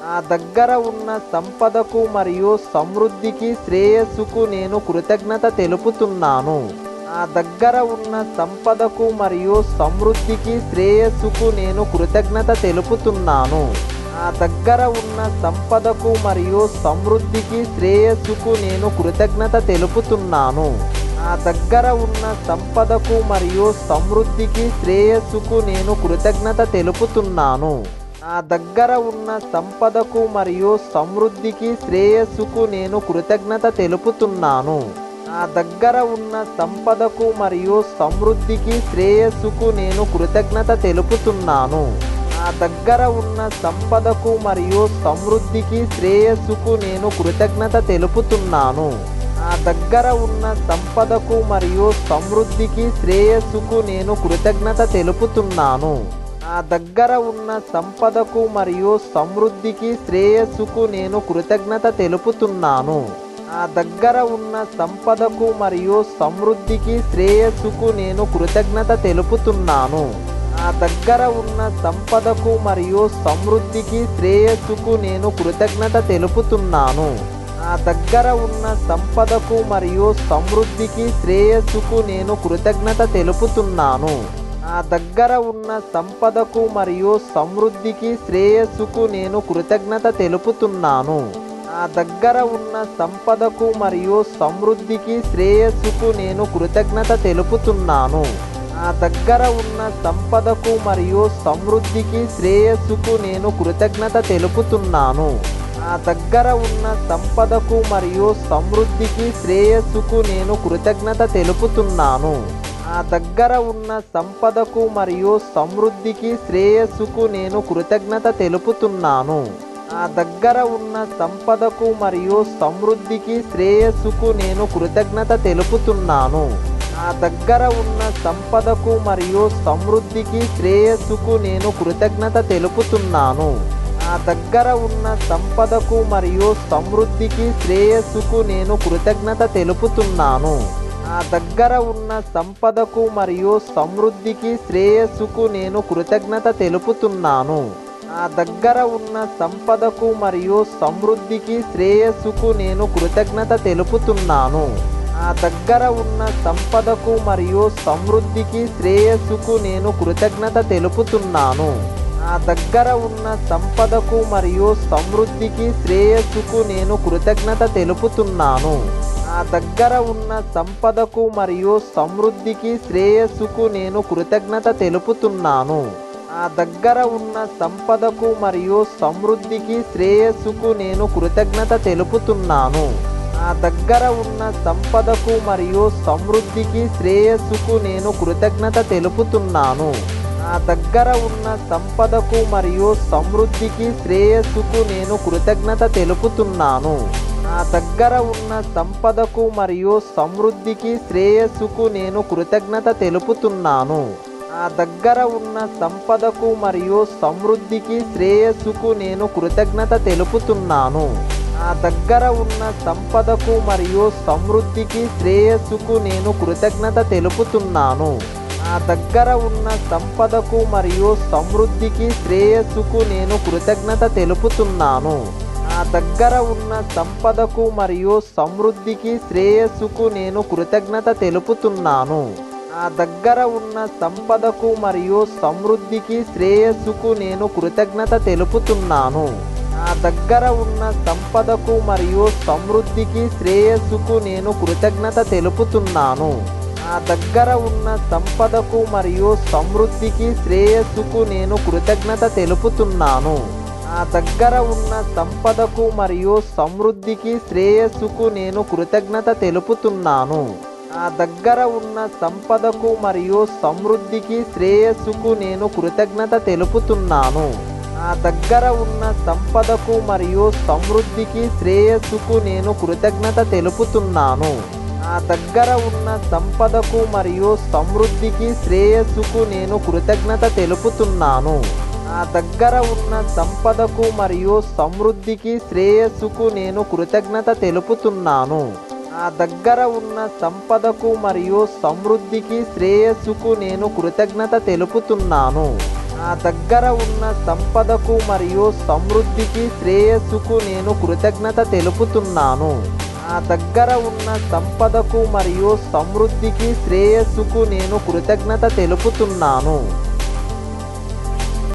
నా దగ్గర ఉన్న సంపదకు మరియు సమృద్ధికి శ్రేయస్సుకు నేను కృతజ్ఞత తెలుపుతున్నాను. నా దగ్గర ఉన్న సంపదకు మరియు సమృద్ధికి శ్రేయస్సుకు నేను కృతజ్ఞత తెలుపుతున్నాను. నా దగ్గర ఉన్న సంపదకు మరియు సమృద్ధికి శ్రేయస్సుకు నేను కృతజ్ఞత తెలుపుతున్నాను. నా దగ్గర ఉన్న సంపదకు మరియు సమృద్ధికి శ్రేయస్సుకు నేను కృతజ్ఞత తెలుపుతున్నాను. నా దగ్గర ఉన్న సంపదకు మరియు సమృద్ధికి శ్రేయస్సుకు నేను కృతజ్ఞత తెలుపుతున్నాను. నా దగ్గర ఉన్న సంపదకు మరియు సమృద్ధికి శ్రేయస్సుకు నేను కృతజ్ఞత తెలుపుతున్నాను. నా దగ్గర ఉన్న సంపదకు మరియు సమృద్ధికి శ్రేయస్సుకు నేను కృతజ్ఞత తెలుపుతున్నాను. నా దగ్గర ఉన్న సంపదకు మరియు సమృద్ధికి శ్రేయస్సుకు నేను కృతజ్ఞత తెలుపుతున్నాను. నా దగ్గర ఉన్న సంపదకు మరియు సమృద్ధికి శ్రేయస్సుకు నేను కృతజ్ఞత తెలుపుతున్నాను. నా దగ్గర ఉన్న సంపదకు మరియు సమృద్ధికి శ్రేయస్సుకు నేను కృతజ్ఞత తెలుపుతున్నాను. నా దగ్గర ఉన్న సంపదకు మరియు సమృద్ధికి శ్రేయస్సుకు నేను కృతజ్ఞత తెలుపుతున్నాను. నా దగ్గర ఉన్న సంపదకు మరియు సమృద్ధికి శ్రేయస్సుకు నేను కృతజ్ఞత తెలుపుతున్నాను. నా దగ్గర ఉన్న సంపదకు మరియు సమృద్ధికి శ్రేయస్సుకు నేను కృతజ్ఞత తెలుపుతున్నాను. నా దగ్గర ఉన్న సంపదకు మరియు సమృద్ధికి శ్రేయస్సుకు నేను కృతజ్ఞత తెలుపుతున్నాను. నా దగ్గర ఉన్న సంపదకు మరియు సమృద్ధికి శ్రేయస్సుకు నేను కృతజ్ఞత తెలుపుతున్నాను. నా దగ్గర ఉన్న సంపదకు మరియు సమృద్ధికి శ్రేయస్సుకు నేను కృతజ్ఞత తెలుపుతున్నాను. నా దగ్గర ఉన్న సంపదకు మరియు సమృద్ధికి శ్రేయస్సుకు నేను కృతజ్ఞత తెలుపుతున్నాను. నా దగ్గర ఉన్న సంపదకు మరియు సమృద్ధికి శ్రేయస్సుకు నేను కృతజ్ఞత తెలుపుతున్నాను. నా దగ్గర ఉన్న సంపదకు మరియు సమృద్ధికి శ్రేయస్సుకు నేను కృతజ్ఞత తెలుపుతున్నాను. నా దగ్గర ఉన్న సంపదకు మరియు సమృద్ధికి శ్రేయస్సుకు నేను కృతజ్ఞత తెలుపుతున్నాను. నా దగ్గర ఉన్న సంపదకు మరియు సమృద్ధికి శ్రేయస్సుకు నేను కృతజ్ఞత తెలుపుతున్నాను. నా దగ్గర ఉన్న సంపదకు మరియు సమృద్ధికి శ్రేయస్సుకు నేను కృతజ్ఞత తెలుపుతున్నాను. నా దగ్గర ఉన్న సంపదకు మరియు సమృద్ధికి శ్రేయస్సుకు నేను కృతజ్ఞత తెలుపుతున్నాను. నా దగ్గర ఉన్న సంపదకు మరియు సమృద్ధికి శ్రేయస్సుకు నేను కృతజ్ఞత తెలుపుతున్నాను. నా దగ్గర ఉన్న సంపదకు మరియు సమృద్ధికి శ్రేయస్సుకు నేను కృతజ్ఞత తెలుపుతున్నాను. నా దగ్గర ఉన్న సంపదకు మరియు సమృద్ధికి శ్రేయస్సుకు నేను కృతజ్ఞత తెలుపుతున్నాను. నా దగ్గర ఉన్న సంపదకు మరియు సమృద్ధికి శ్రేయస్సుకు నేను కృతజ్ఞత తెలుపుతున్నాను. నా దగ్గర ఉన్న సంపదకు మరియు సమృద్ధికి శ్రేయస్సుకు నేను కృతజ్ఞత తెలుపుతున్నాను. నా దగ్గర ఉన్న సంపదకు మరియు సమృద్ధికి శ్రేయస్సుకు నేను కృతజ్ఞత తెలుపుతున్నాను. నా దగ్గర ఉన్న సంపదకు మరియు సమృద్ధికి శ్రేయస్సుకు నేను కృతజ్ఞత తెలుపుతున్నాను. నా దగ్గర ఉన్న సంపదకు మరియు సమృద్ధికి శ్రేయస్సుకు నేను కృతజ్ఞత తెలుపుతున్నాను. నా దగ్గర ఉన్న సంపదకు మరియు సమృద్ధికి శ్రేయస్సుకు నేను కృతజ్ఞత తెలుపుతున్నాను. నా దగ్గర ఉన్న సంపదకు మరియు సమృద్ధికి శ్రేయస్సుకు నేను కృతజ్ఞత తెలుపుతున్నాను. నా దగ్గర ఉన్న సంపదకు మరియు సమృద్ధికి శ్రేయస్సుకు నేను కృతజ్ఞత తెలుపుతున్నాను. నా దగ్గర ఉన్న సంపదకు మరియు సమృద్ధికి శ్రేయస్సుకు నేను కృతజ్ఞత తెలుపుతున్నాను. నా దగ్గర ఉన్న సంపదకు మరియు సమృద్ధికి శ్రేయస్సుకు నేను కృతజ్ఞత తెలుపుతున్నాను. నా దగ్గర ఉన్న సంపదకు మరియు సమృద్ధికి శ్రేయస్సుకు నేను కృతజ్ఞత తెలుపుతున్నాను. నా దగ్గర ఉన్న సంపదకు మరియు సమృద్ధికి శ్రేయస్సుకు నేను కృతజ్ఞత తెలుపుతున్నాను. నా దగ్గర ఉన్న సంపదకు మరియు సమృద్ధికి శ్రేయస్సుకు నేను కృతజ్ఞత తెలుపుతున్నాను. నా దగ్గర ఉన్న సంపదకు మరియు సమృద్ధికి శ్రేయస్సుకు నేను కృతజ్ఞత తెలుపుతున్నాను. నా దగ్గర ఉన్న సంపదకు మరియు సమృద్ధికి శ్రేయస్సుకు నేను కృతజ్ఞత తెలుపుతున్నాను. నా దగ్గర ఉన్న సంపదకు మరియు సమృద్ధికి శ్రేయస్సుకు నేను కృతజ్ఞత తెలుపుతున్నాను. నా దగ్గర ఉన్న సంపదకు మరియు సమృద్ధికి శ్రేయస్సుకు నేను కృతజ్ఞత తెలుపుతున్నాను. నా దగ్గర ఉన్న సంపదకు మరియు సమృద్ధికి శ్రేయస్సుకు నేను కృతజ్ఞత తెలుపుతున్నాను.